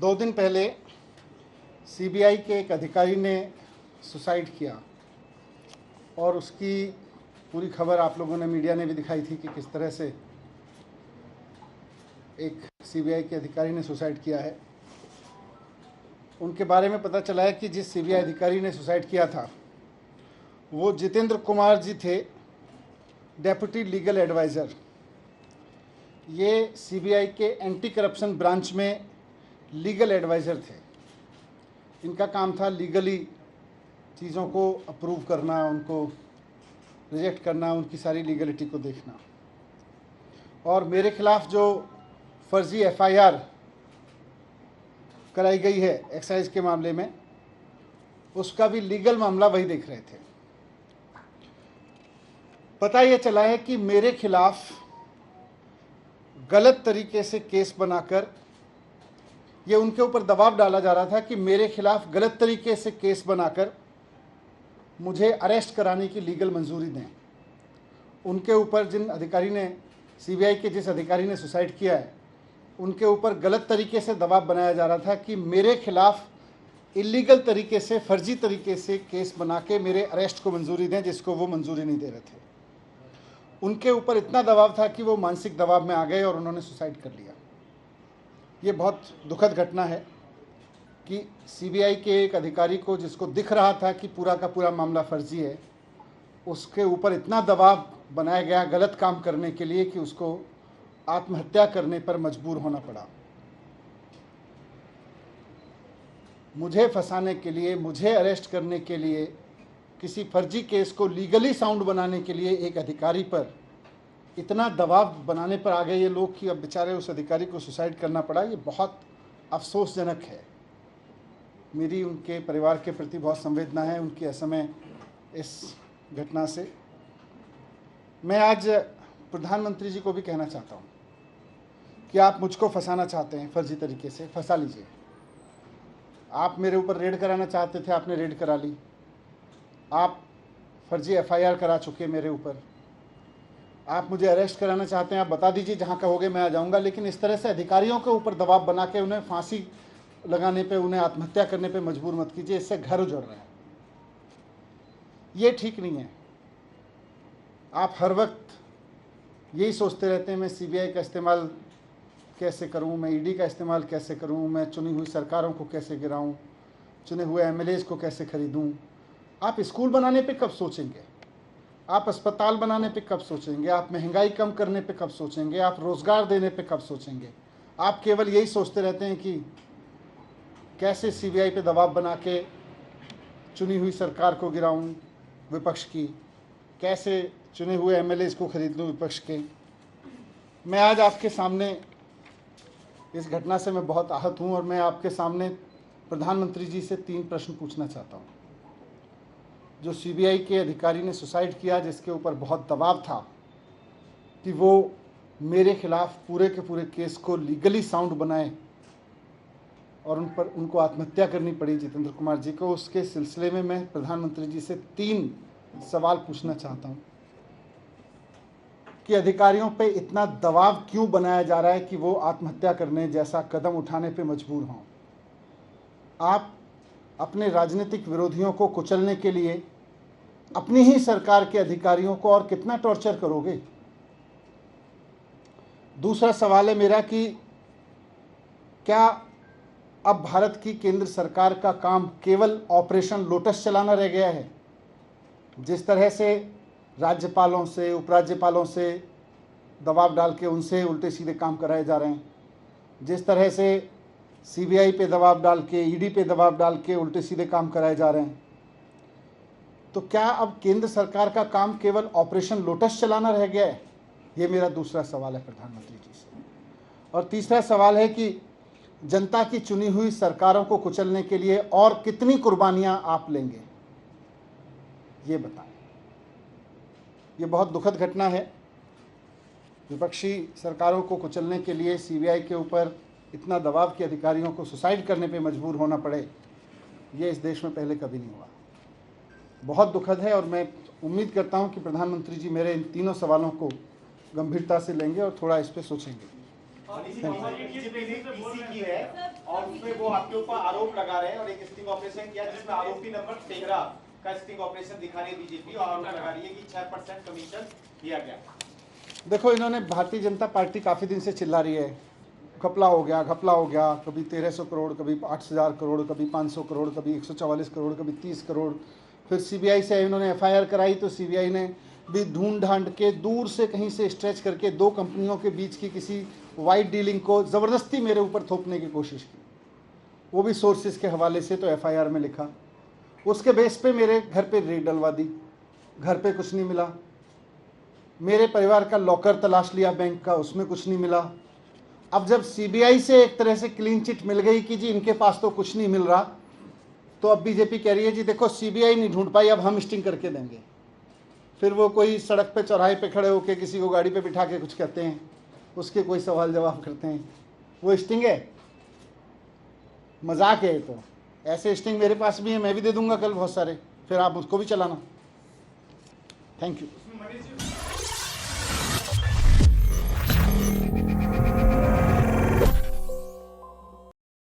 2 दिन पहले सीबीआई के एक अधिकारी ने सुसाइड किया और उसकी पूरी खबर आप लोगों ने, मीडिया ने भी दिखाई थी कि किस तरह से एक सीबीआई के अधिकारी ने सुसाइड किया है। उनके बारे में पता चला है कि जिस सीबीआई अधिकारी ने सुसाइड किया था वो जितेंद्र कुमार जी थे, डेप्यूटी लीगल एडवाइज़र। ये सीबीआई के एंटी करप्शन ब्रांच में लीगल एडवाइज़र थे। इनका काम था लीगली चीज़ों को अप्रूव करना, उनको रिजेक्ट करना, उनकी सारी लीगलिटी को देखना। और मेरे खिलाफ जो फर्जी एफआईआर कराई गई है एक्साइज के मामले में, उसका भी लीगल मामला वही देख रहे थे। पता ये चला है कि मेरे खिलाफ गलत तरीके से केस बनाकर ये उनके ऊपर दबाव डाला जा रहा था कि मेरे खिलाफ गलत तरीके से केस बनाकर मुझे अरेस्ट कराने की लीगल मंजूरी दें। उनके ऊपर जिन अधिकारी ने, सीबीआई के जिस अधिकारी ने सुसाइड किया है, उनके ऊपर गलत तरीके से दबाव बनाया जा रहा था कि मेरे खिलाफ इलीगल तरीके से, फर्जी तरीके से केस बना के मेरे अरेस्ट को मंजूरी दें, जिसको वो मंजूरी नहीं दे रहे थे। उनके ऊपर इतना दबाव था कि वो मानसिक दबाव में आ गए और उन्होंने सुसाइड कर लिया। ये बहुत दुखद घटना है कि सीबीआई के एक अधिकारी को, जिसको दिख रहा था कि पूरा का पूरा मामला फर्जी है, उसके ऊपर इतना दबाव बनाया गया गलत काम करने के लिए कि उसको आत्महत्या करने पर मजबूर होना पड़ा। मुझे फंसाने के लिए, मुझे अरेस्ट करने के लिए, किसी फर्जी केस को लीगली साउंड बनाने के लिए एक अधिकारी पर इतना दबाव बनाने पर आ गए ये लोग कि अब बेचारे उस अधिकारी को सुसाइड करना पड़ा। ये बहुत अफसोसजनक है। मेरी उनके परिवार के प्रति बहुत संवेदना है, उनकी असमय इस घटना से। मैं आज प्रधानमंत्री जी को भी कहना चाहता हूँ कि आप मुझको फंसाना चाहते हैं फर्जी तरीके से, फंसा लीजिए। आप मेरे ऊपर रेड कराना चाहते थे, आपने रेड करा ली। आप फर्जी एफआईआर करा चुके मेरे ऊपर। आप मुझे अरेस्ट कराना चाहते हैं, आप बता दीजिए, जहाँ कहोगे मैं आ जाऊँगा। लेकिन इस तरह से अधिकारियों के ऊपर दबाव बना के उन्हें फांसी लगाने पे, उन्हें आत्महत्या करने पे मजबूर मत कीजिए। इससे घर उजड़ रहे हैं। ये ठीक नहीं है। आप हर वक्त यही सोचते रहते हैं मैं सीबीआई का इस्तेमाल कैसे करूं, मैं ईडी का इस्तेमाल कैसे करूं, मैं चुनी हुई सरकारों को कैसे गिराऊं, चुने हुए एमएलएज को कैसे खरीदूं। आप स्कूल बनाने पे कब सोचेंगे? आप अस्पताल बनाने पे कब सोचेंगे? आप महंगाई कम करने पे कब सोचेंगे? आप रोज़गार देने पे कब सोचेंगे? आप केवल यही सोचते रहते हैं कि कैसे सीबीआई पे दबाव बना के चुनी हुई सरकार को गिराऊं विपक्ष की, कैसे चुने हुए एमएलएज को खरीद लूँ विपक्ष के। मैं आज आपके सामने, इस घटना से मैं बहुत आहत हूँ और मैं आपके सामने प्रधानमंत्री जी से 3 प्रश्न पूछना चाहता हूँ। जो सीबीआई के अधिकारी ने सुसाइड किया, जिसके ऊपर बहुत दबाव था कि वो मेरे खिलाफ पूरे के पूरे केस को लीगली साउंड बनाए और उनको आत्महत्या करनी पड़ी जितेंद्र कुमार जी को, उसके सिलसिले में मैं प्रधानमंत्री जी से 3 सवाल पूछना चाहता हूँ कि अधिकारियों पे इतना दबाव क्यों बनाया जा रहा है कि वो आत्महत्या करने जैसा कदम उठाने पे मजबूर हों। आप अपने राजनीतिक विरोधियों को कुचलने के लिए अपनी ही सरकार के अधिकारियों को और कितना टॉर्चर करोगे? दूसरा सवाल है मेरा कि क्या अब भारत की केंद्र सरकार का काम केवल ऑपरेशन लोटस चलाना रह गया है? जिस तरह से राज्यपालों से, उपराज्यपालों से दबाव डाल के उनसे उल्टे सीधे काम कराए जा रहे हैं, जिस तरह से सीबीआई पे दबाव डाल के, ईडी पे दबाव डाल के उल्टे सीधे काम कराए जा रहे हैं, तो क्या अब केंद्र सरकार का काम केवल ऑपरेशन लोटस चलाना रह गया है? ये मेरा दूसरा सवाल है प्रधानमंत्री जी से। और तीसरा सवाल है कि जनता की चुनी हुई सरकारों को कुचलने के लिए और कितनी कुर्बानियां आप लेंगे, ये बताएं। ये बहुत दुखद घटना है। विपक्षी सरकारों को कुचलने के लिए सीबीआई के ऊपर इतना दबाव कि अधिकारियों को सुसाइड करने पे मजबूर होना पड़े, ये इस देश में पहले कभी नहीं हुआ। बहुत दुखद है और मैं उम्मीद करता हूं कि प्रधानमंत्री जी मेरे इन तीनों सवालों को गंभीरता से लेंगे और थोड़ा इस पर सोचेंगे। बीजेपी ने पीसी की है और उसमें वो आपके ऊपर आरोप लगा रहे हैं और एक स्टिंग ऑपरेशन किया जिसमें आरोपी नंबर 13 का स्टिंग ऑपरेशन दिखा रही है बीजेपी और आरोप लगा रही है कि 6% कमीशन दिया गया। देखो, इन्होंने भारतीय जनता पार्टी काफ़ी दिन से चिल्ला रही है घपला हो गया, घपला हो गया, कभी 1300 करोड़, कभी 8000 करोड़, कभी 500 करोड़, कभी 144 करोड़, कभी 30 करोड़। फिर सीबीआई से इन्होंने एफआईआर कराई तो सीबीआई ने भी ढूंढ ढांड के दूर से कहीं से स्ट्रेच करके दो कंपनियों के बीच की किसी वाइट डीलिंग को ज़बरदस्ती मेरे ऊपर थोपने की कोशिश की, वो भी सोर्सेज के हवाले से। तो एफआईआर में लिखा, उसके बेस पे मेरे घर पे रेड डलवा दी, घर पे कुछ नहीं मिला। मेरे परिवार का लॉकर तलाश लिया बैंक का, उसमें कुछ नहीं मिला। अब जब सीबीआई से एक तरह से क्लीन चिट मिल गई कि जी इनके पास तो कुछ नहीं मिल रहा, तो अब बीजेपी कह रही है जी देखो सीबीआई नहीं ढूंढ पाई, अब हम स्टिंग करके देंगे। फिर वो कोई सड़क पे चौराहे पे खड़े होकर किसी को गाड़ी पे बिठा के कुछ कहते हैं, उसके कोई सवाल जवाब करते हैं, वो स्टिंग है? मजाक है। तो ऐसे स्टिंग मेरे पास भी है, मैं भी दे दूंगा कल बहुत सारे, फिर आप उसको भी चलाना। Thank you.